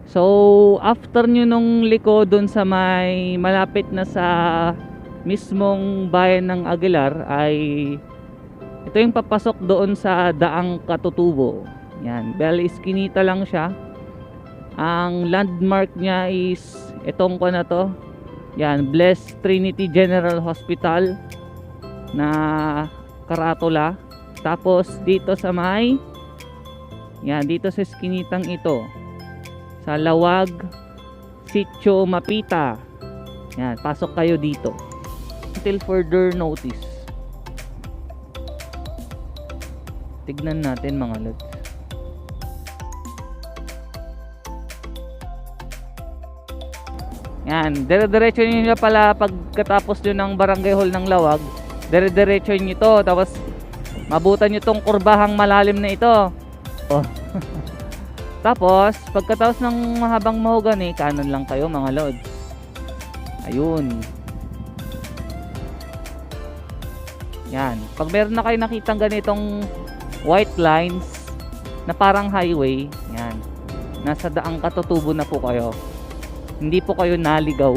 So after nyo nung liko dun sa may malapit na sa mismong bayan ng Aguilar, ay ito yung papasok doon sa Daang Katutubo. Yan, Bel Esquinita lang siya. Ang landmark niya is itong ko na to. Yan, Blessed Trinity General Hospital na Karatula. Tapos dito sa may, yan, dito sa eskinitang ito, sa Lawag Sitio Mapita. Yan, pasok kayo dito until further notice. Tignan natin mga lods. Yan, dire-diretso nyo pala pagkatapos nyo ng barangay hall ng Lawag. Dire-diretso nyo ito, tapos mabutan nyo tong kurbahang malalim na ito. Oh. Tapos pagkatapos ng mahabang mahogany, kanan lang kayo mga lods. Ayun. Yan, pag meron na kayo nakitang ganitong white lines na parang highway, yan, nasa Daang Katutubo na po kayo. Hindi po kayo naligaw.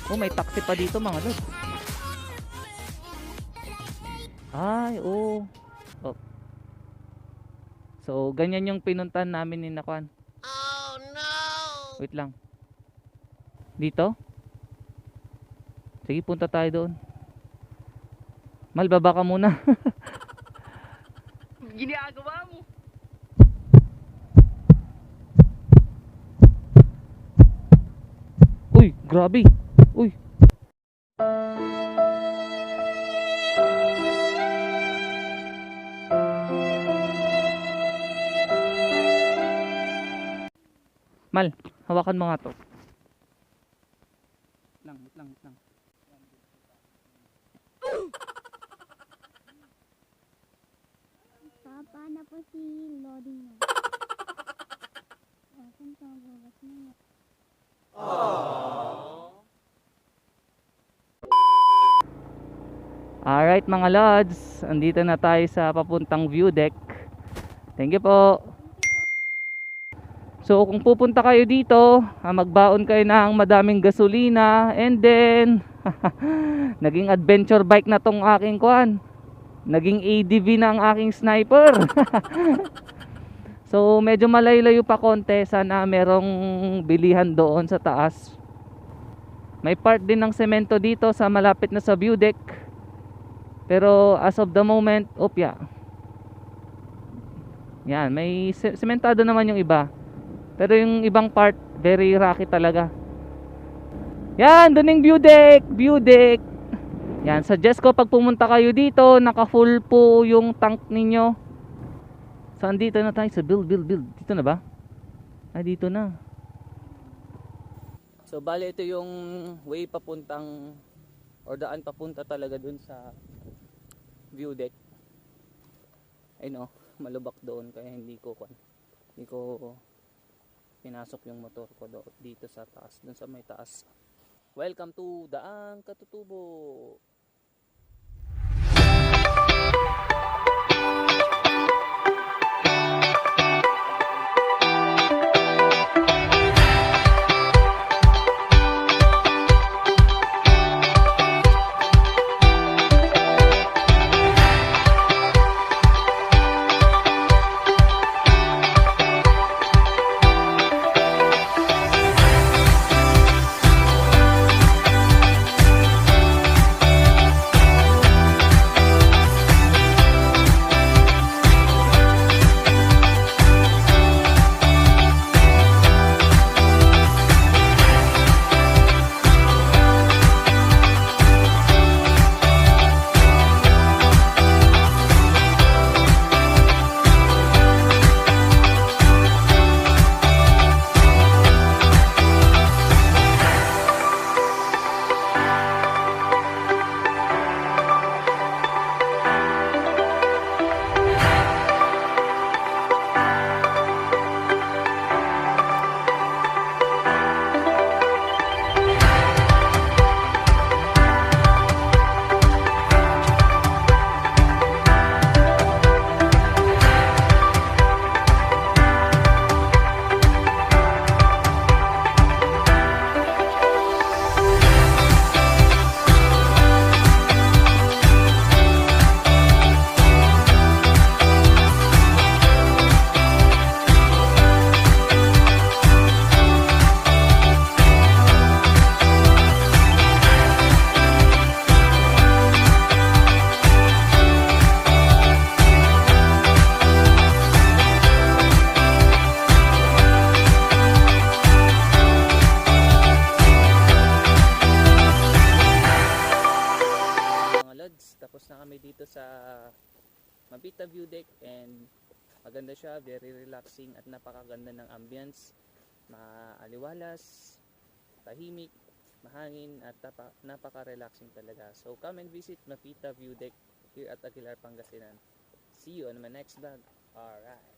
Oh, may taxi pa dito mga lods. Ay, oh. Oh. So, ganyan yung pinuntahan namin ni Nakwan. Oh no. Wait lang. Dito? Sige, punta tayo doon. Mal, baba ka muna. Ginagawa mo. Uy, grabe. Uy. Mal, hawakan mo nga to. Wait lang. Papa na po si Lodi mo. Asan ka bukas niya? Alright mga lods, andito na tayo sa papuntang view deck. Thank you po. So kung pupunta kayo dito, magbaon kayo ng madaming gasolina, and then naging adventure bike na tong aking kuan. Naging ADV na ang aking sniper. So medyo malayo-layo pa konti, sana merong bilihan doon sa taas. May part din ng semento dito sa malapit na sa view deck. Pero as of the moment, opya. Yan, may sementado naman yung iba. Pero yung ibang part, very rocky talaga. Yan, doon yung view deck. Yan, suggest ko pag pumunta kayo dito, naka-full po yung tank ninyo. Saan dito na tayo? Sa build. Dito na ba? Ay, dito na. So, bali ito yung way papuntang, or daan papunta talaga dun sa view deck. Ay no, malubak doon kaya hindi ko pinasok yung motor ko dito sa taas, dun sa may taas. Welcome to Daang Katutubo. Mapita View Deck, and maganda siya, very relaxing at napakaganda ng ambience. Maaliwalas, tahimik, mahangin at napaka-relaxing talaga. So come and visit Mapita View Deck here at Aguilar, Pangasinan. See you on my next vlog. Alright.